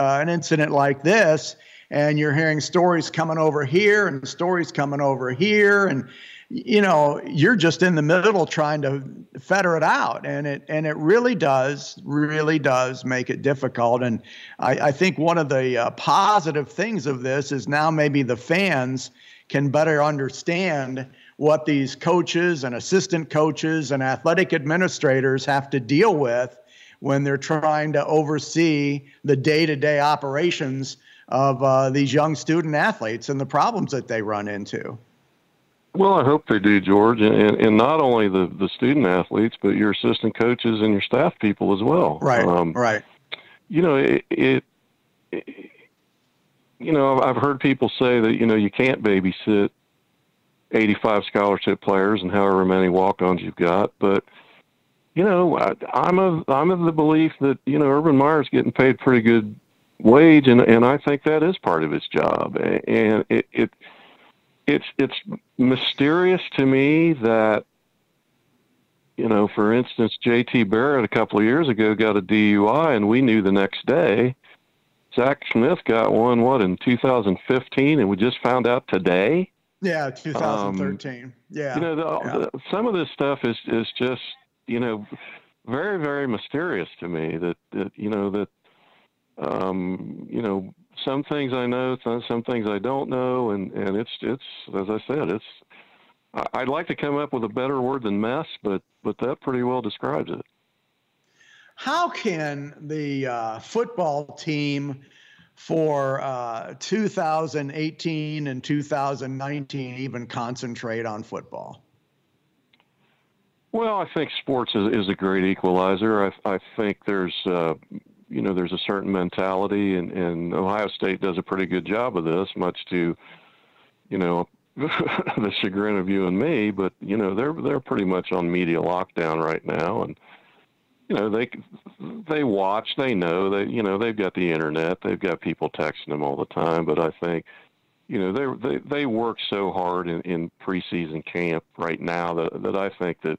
Speaker 1: like this, and you're hearing stories coming over here and stories coming over here, and you're just in the middle trying to fetter it out, and it really does make it difficult. And I think one of the positive things of this is now maybe the fans can better understand what these coaches and assistant coaches and athletic administrators have to deal with when they're trying to oversee the day-to-day operations of these young student athletes and the problems that they run into.
Speaker 9: Well, I hope they do, George, and not only the student athletes, but your assistant coaches and your staff people as well.
Speaker 1: Right, right.
Speaker 9: I've heard people say that, you can't babysit 85 scholarship players and however many walk-ons you've got. But, I'm of the belief that, Urban Meyer's getting paid pretty good wage, and I think that is part of his job. And it's mysterious to me that, for instance, J.T. Barrett a couple of years ago got a DUI, and we knew the next day. Zach Smith got one, in 2015, and we just found out today?
Speaker 1: Yeah, 2013.
Speaker 9: Some of this stuff is just, very, very mysterious to me that some things I know, some things I don't know. And it's, as I said, I'd like to come up with a better word than mess, but that pretty well describes it.
Speaker 1: How can the football team for 2018 and 2019 even concentrate on football?
Speaker 9: Well, I think sports is a great equalizer. I think there's a certain mentality, and Ohio State does a pretty good job of this, much to, the chagrin of you and me. But they're pretty much on media lockdown right now, and they watch, they know that they've got the internet, they've got people texting them all the time. But I think they work so hard in preseason camp right now that I think that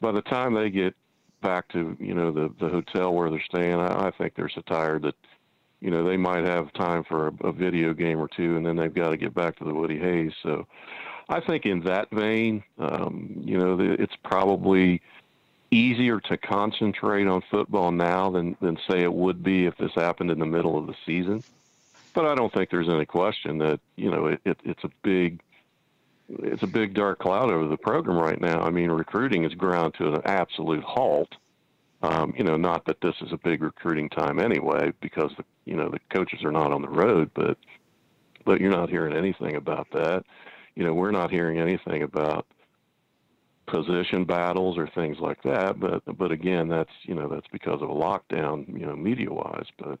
Speaker 9: by the time they get back to the hotel where they're staying, I think they're so tired that they might have time for a video game or two, and then they've got to get back to the Woody Hayes. So I think in that vein, it's probably easier to concentrate on football now than say it would be if this happened in the middle of the season. But I don't think there's any question that it's a big dark cloud over the program right now. I mean, recruiting is ground to an absolute halt. Not that this is a big recruiting time anyway, because the coaches are not on the road, but you're not hearing anything about that. We're not hearing anything about position battles or things like that. But again, that's because of a lockdown, media wise. But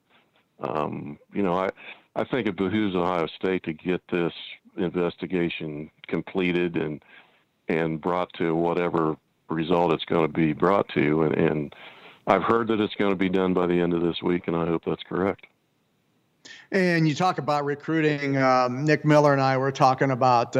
Speaker 9: I think it behooves Ohio State to get this investigation completed and brought to whatever result it's going to be brought to. And I've heard that it's going to be done by the end of this week, and I hope that's correct.
Speaker 1: And you talk about recruiting. Nick Miller and I were talking about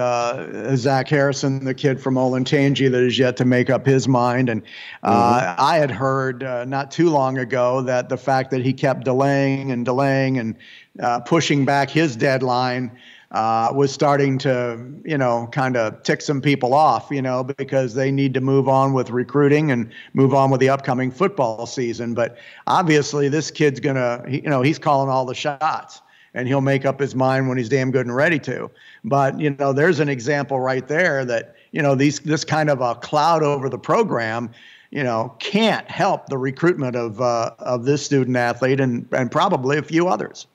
Speaker 1: Zach Harrison, the kid from Olentangy that is yet to make up his mind. And I had heard not too long ago that the fact that he kept delaying and pushing back his deadline was starting to, kind of tick some people off, because they need to move on with recruiting and move on with the upcoming football season. But obviously this kid's he's calling all the shots, and he'll make up his mind when he's damn good and ready to. But, there's an example right there that, this kind of a cloud over the program, can't help the recruitment of this student athlete and probably a few others.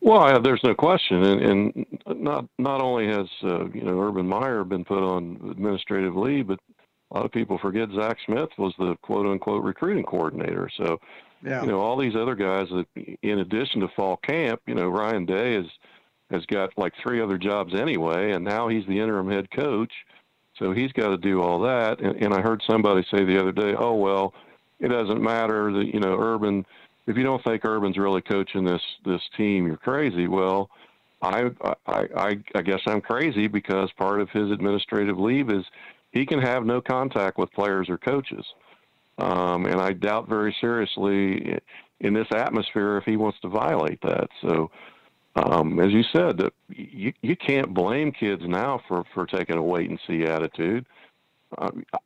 Speaker 9: Well, there's no question, and not only has Urban Meyer been put on administrative leave, but a lot of people forget Zach Smith was the quote unquote recruiting coordinator. So, all these other guys that, in addition to fall camp, Ryan Day is has got like 3 other jobs anyway, and now he's the interim head coach, so he's got to do all that. And I heard somebody say the other day, oh, well, it doesn't matter that, Urban, if you don't think Urban's really coaching this team, you're crazy. Well, I guess I'm crazy, because part of his administrative leave is he can have no contact with players or coaches. And I doubt very seriously in this atmosphere if he wants to violate that. So, as you said, that you can't blame kids now for taking a wait-and-see attitude.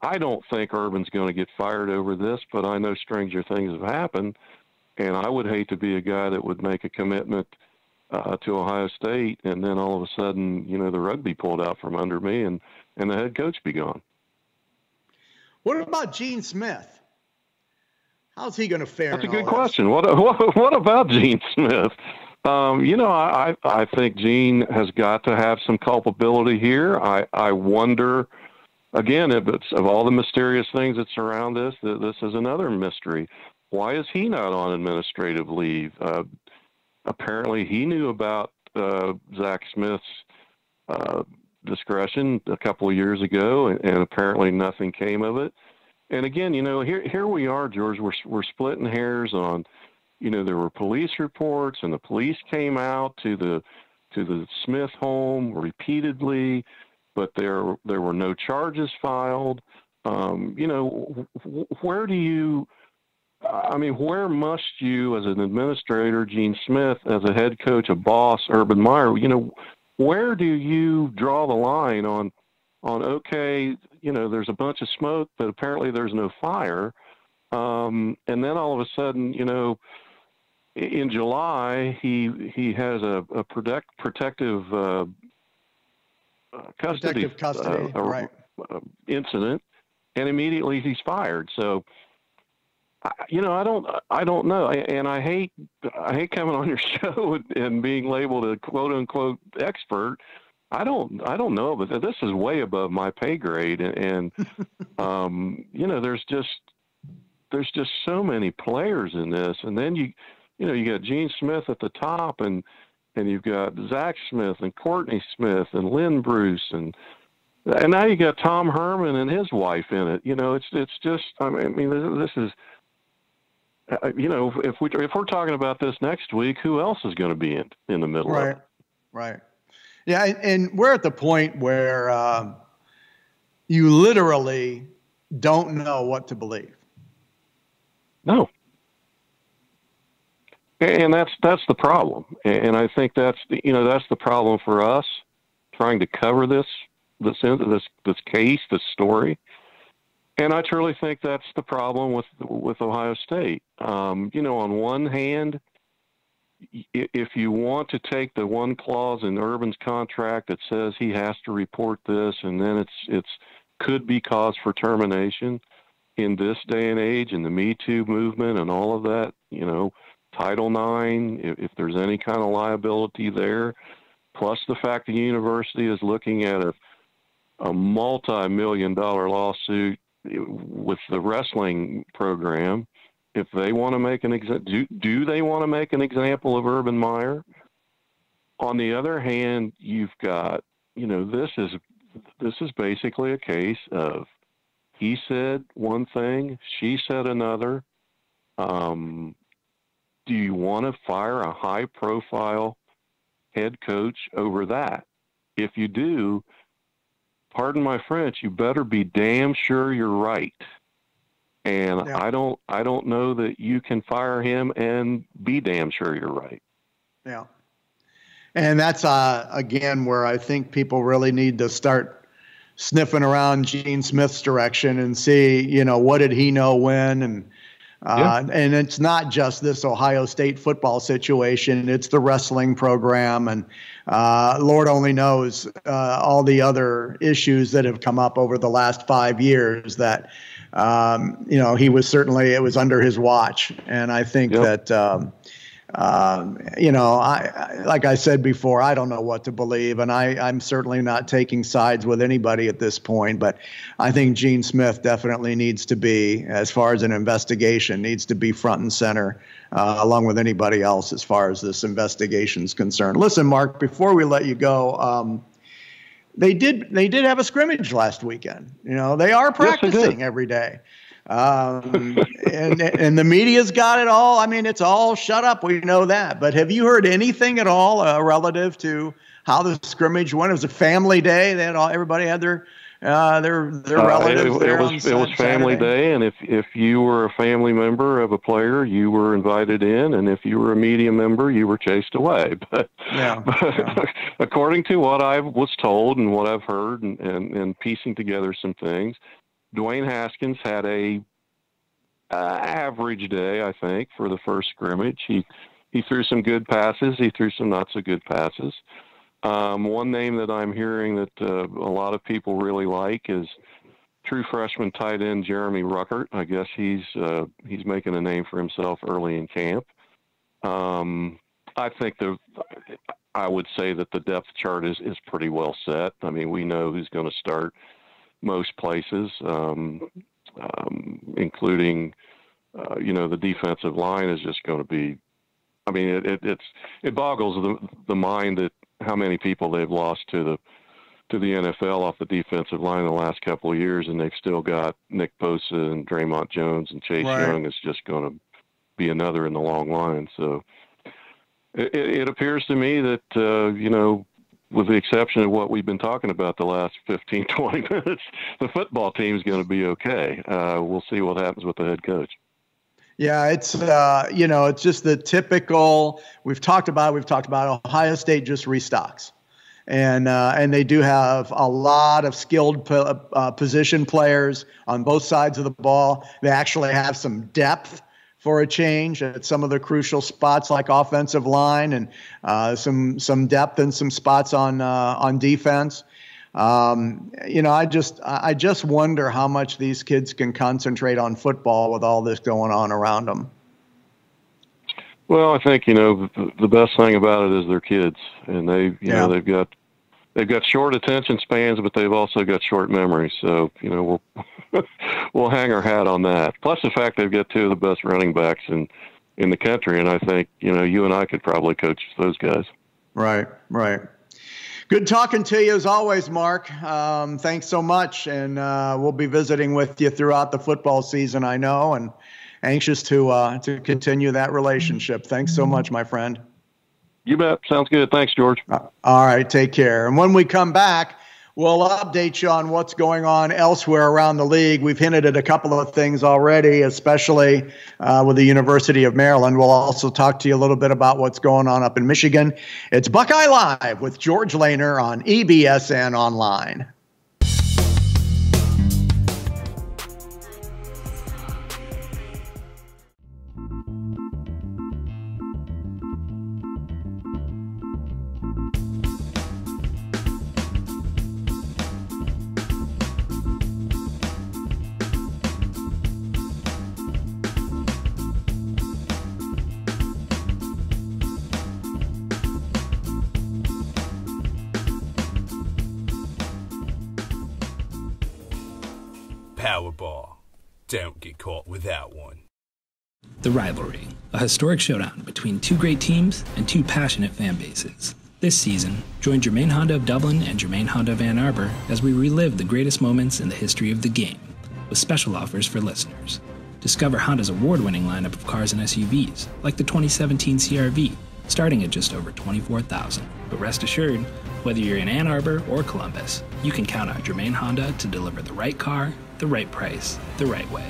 Speaker 9: I don't think Urban's going to get fired over this, but I know stranger things have happened, and I would hate to be a guy that would make a commitment to Ohio State, and then all of a sudden, the rug be pulled out from under me, and the head coach be gone.
Speaker 1: What about Gene Smith? How's he going to fare?
Speaker 9: That's a good question. What about Gene Smith? I think Gene has got to have some culpability here. I wonder, again, if it's of all the mysterious things that surround this is another mystery. Why is he not on administrative leave? Apparently he knew about Zach Smith's discretion a couple of years ago, and apparently nothing came of it. And again, here we are, George. We're splitting hairs on. There were police reports, and the police came out to the Smith home repeatedly, but there were no charges filed. Where do you? Where must you, as an administrator, Gene Smith, as a head coach, a boss, Urban Meyer, where do you draw the line on okay, there's a bunch of smoke, but apparently there's no fire, and then all of a sudden, in July he has a protective custody
Speaker 1: right.
Speaker 9: Incident, and immediately he's fired. So. I don't know, and I hate coming on your show and being labeled a quote unquote expert. I don't know, but this is way above my pay grade, and there's just so many players in this, and then you got Gene Smith at the top, and you've got Zach Smith and Courtney Smith and Lynn Bruce, and now you got Tom Herman and his wife in it. It's just this is. If we're talking about this next week, who else is going to be in the middle of it?
Speaker 1: Right. Yeah, and we're at the point where you literally don't know what to believe.
Speaker 9: No. And that's the problem. And I think that's the problem for us trying to cover this case, this story. And I truly think that's the problem with Ohio State. On one hand, if you want to take the one clause in Urban's contract that says he has to report this, and then it's could be cause for termination in this day and age, in the Me Too movement and all of that, Title IX, if there's any kind of liability there, plus the fact the university is looking at a multi-million-dollar lawsuit with the wrestling program, if they want to make do they want to make an example of Urban Meyer? On the other hand, you've got, this is basically a case of he said one thing, she said another. Do you want to fire a high-profile head coach over that? If you do, pardon my French, you better be damn sure you're right. And yeah. I don't know that you can fire him and be damn sure you're right.
Speaker 1: Yeah. And that's, again, where I think people really need to start sniffing around Gene Smith's direction and see, what did he know when? And and it's not just this Ohio State football situation. It's the wrestling program. And Lord only knows all the other issues that have come up over the last 5 years that, it was under his watch. And I think that Like I said before, I don't know what to believe, and I'm certainly not taking sides with anybody at this point. But I think Gene Smith definitely needs to be, as far as an investigation, needs to be front and center, along with anybody else as far as this investigation is concerned. Listen, Mark, before we let you go, they did have a scrimmage last weekend. They are practicing every day. And the media's got it all. I mean, it's all shut up. We know that. But have you heard anything at all relative to how the scrimmage went? It was a family day. Everybody had their relatives there.
Speaker 9: It was family day, and if you were a family member of a player, you were invited in, and if you were a media member, you were chased away. But, according to what I was told and what I've heard, and piecing together some things, Dwayne Haskins had a average day, I think, for the first scrimmage. He threw some good passes. He threw some not so good passes. One name that I'm hearing that a lot of people really like is true freshman tight end Jeremy Ruckert. I guess he's making a name for himself early in camp. I think I would say that the depth chart is pretty well set. I mean, we know who's going to start most places, including, the defensive line is just going to be, I mean, it boggles the mind that how many people they've lost to the NFL off the defensive line the last couple of years, and they've still got Nick Bosa and Draymond Jones and Chase Young is just going to be another in the long line. So it appears to me that, with the exception of what we've been talking about the last 15, 20 minutes, the football team is going to be okay. We'll see what happens with the head coach.
Speaker 1: Yeah, it's it's just the typical. We've talked about Ohio State just restocks, and they do have a lot of skilled position players on both sides of the ball. They actually have some depth for a change at some of the crucial spots like offensive line, and some depth in some spots on defense. I just wonder how much these kids can concentrate on football with all this going on around them.
Speaker 9: Well, I think the best thing about it is they're kids, and they've got short attention spans, but they've also got short memories. So we'll hang our hat on that. Plus the fact they've got two of the best running backs in the country, and I think you and I could probably coach those guys.
Speaker 1: Right. Good talking to you as always, Mark. Thanks so much, and we'll be visiting with you throughout the football season, I know, and anxious to continue that relationship. Thanks so much, my friend.
Speaker 9: You bet. Sounds good. Thanks, George.
Speaker 1: All right, take care. And when we come back, we'll update you on what's going on elsewhere around the league. We've hinted at a couple of things already, especially with the University of Maryland. We'll also talk to you a little bit about what's going on up in Michigan. It's Buckeye Live with George Lehner on EBSN Online.
Speaker 5: Powerball. Don't get caught without one.
Speaker 6: The Rivalry, a historic showdown between two great teams and two passionate fan bases. This season, join Germain Honda of Dublin and Germain Honda of Ann Arbor as we relive the greatest moments in the history of the game, with special offers for listeners. Discover Honda's award-winning lineup of cars and SUVs, like the 2017 CR-V, starting at just over $24,000. But rest assured, whether you're in Ann Arbor or Columbus, you can count on Germain Honda to deliver the right car, the right price, the right way.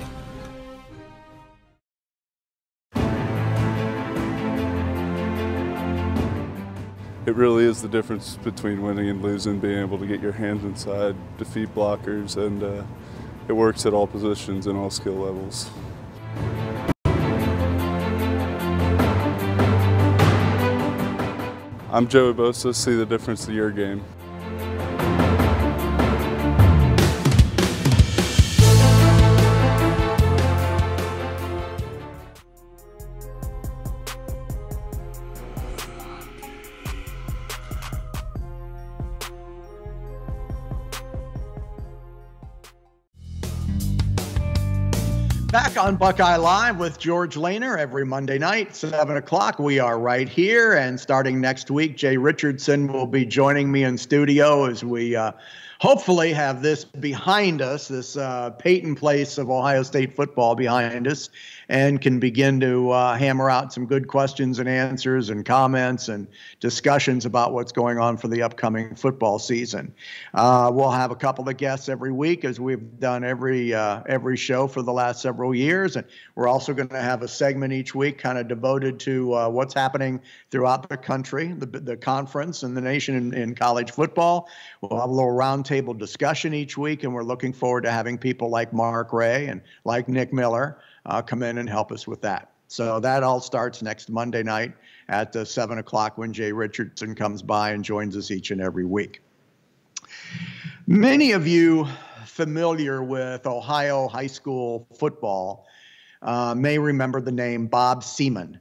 Speaker 7: It really is the difference between winning and losing, being able to get your hands inside, defeat blockers, and it works at all positions and all skill levels. I'm Joey Bosa. See the difference to your game.
Speaker 1: Back on Buckeye Live with George Lehner every Monday night, 7 o'clock. We are right here. And starting next week, Jay Richardson will be joining me in studio as we hopefully have this behind us, this Peyton Place of Ohio State football behind us, and can begin to hammer out some good questions and answers and comments and discussions about what's going on for the upcoming football season. We'll have a couple of guests every week, as we've done every show for the last several years. And we're also going to have a segment each week kind of devoted to what's happening throughout the country, the conference and the nation in college football. We'll have a little roundtable discussion each week, and we're looking forward to having people like Mark Ray and like Nick Miller come in and help us with that. So that all starts next Monday night at 7 o'clock when Jay Richardson comes by and joins us each and every week. Many of you familiar with Ohio high school football may remember the name Bob Seaman.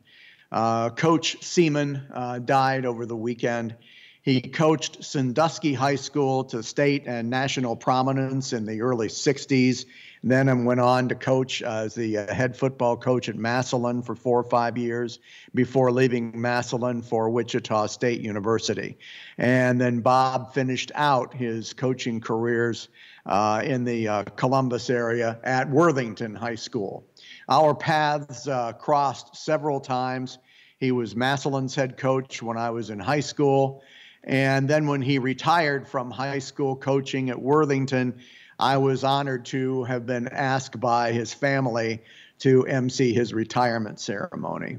Speaker 1: Coach Seaman died over the weekend. He coached Sandusky High School to state and national prominence in the early 60s. Then went on to coach as the head football coach at Massillon for 4 or 5 years before leaving Massillon for Wichita State University. And then Bob finished out his coaching careers in the Columbus area at Worthington High School. Our paths crossed several times. He was Massillon's head coach when I was in high school. And then when he retired from high school coaching at Worthington, I was honored to have been asked by his family to MC his retirement ceremony.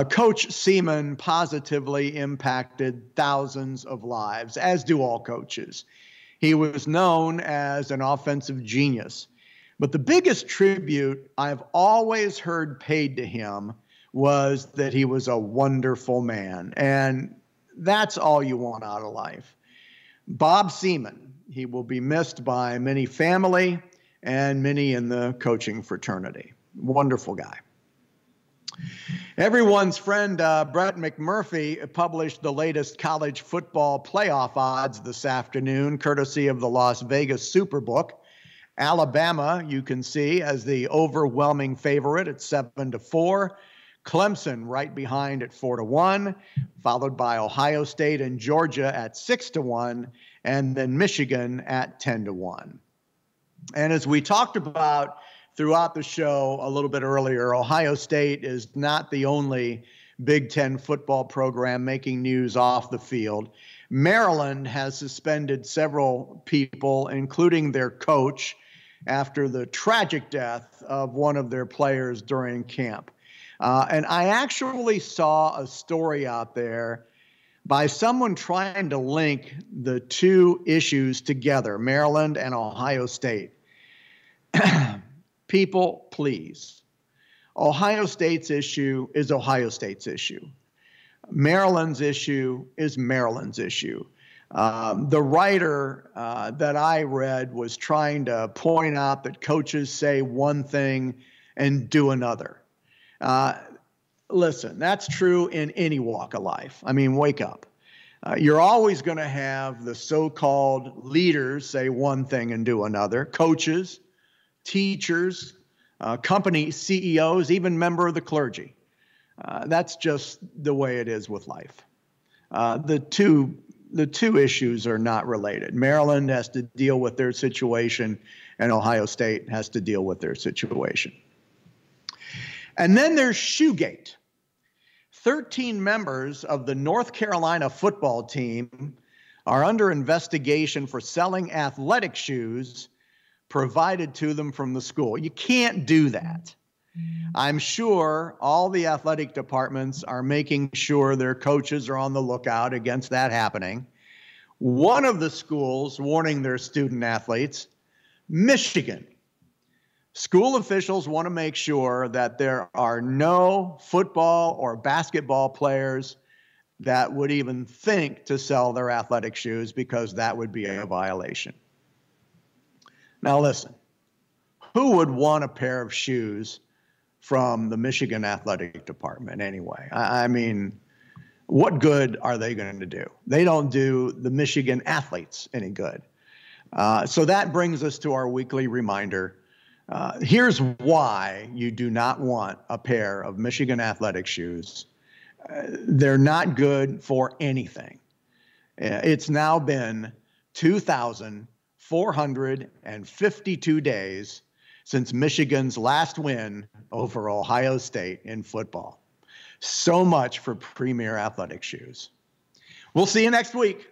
Speaker 1: Coach Seaman positively impacted thousands of lives, as do all coaches. He was known as an offensive genius. But the biggest tribute I've always heard paid to him was that he was a wonderful man. And that's all you want out of life. Bob Seaman, he will be missed by many family and many in the coaching fraternity. Wonderful guy. Everyone's friend Brett McMurphy published the latest college football playoff odds this afternoon, courtesy of the Las Vegas Superbook. Alabama, you can see, as the overwhelming favorite at 7-4. Clemson right behind at 4-1, followed by Ohio State and Georgia at 6-1, and then Michigan at 10-1. And as we talked about throughout the show a little bit earlier, Ohio State is not the only Big Ten football program making news off the field. Maryland has suspended several people, including their coach, after the tragic death of one of their players during camp. And I actually saw a story out there by someone trying to link the two issues together, Maryland and Ohio State. People, please. Ohio State's issue is Ohio State's issue. Maryland's issue is Maryland's issue. The writer that I read was trying to point out that coaches say one thing and do another. Listen, that's true in any walk of life. I mean, wake up. You're always going to have the so-called leaders say one thing and do another. Coaches, teachers, company CEOs, even member of the clergy. That's just the way it is with life. The two issues are not related. Maryland has to deal with their situation, and Ohio State has to deal with their situation. And then there's Shoegate. 13 members of the North Carolina football team are under investigation for selling athletic shoes provided to them from the school. You can't do that. I'm sure all the athletic departments are making sure their coaches are on the lookout against that happening. One of the schools warning their student athletes, Michigan. School officials want to make sure that there are no football or basketball players that would even think to sell their athletic shoes, because that would be a violation. Now listen, who would want a pair of shoes from the Michigan athletic department anyway? I mean, what good are they going to do? They don't do the Michigan athletes any good. So that brings us to our weekly reminder Here's why you do not want a pair of Michigan athletic shoes. They're not good for anything. It's now been 2,452 days since Michigan's last win over Ohio State in football. So much for premier athletic shoes. We'll see you next week.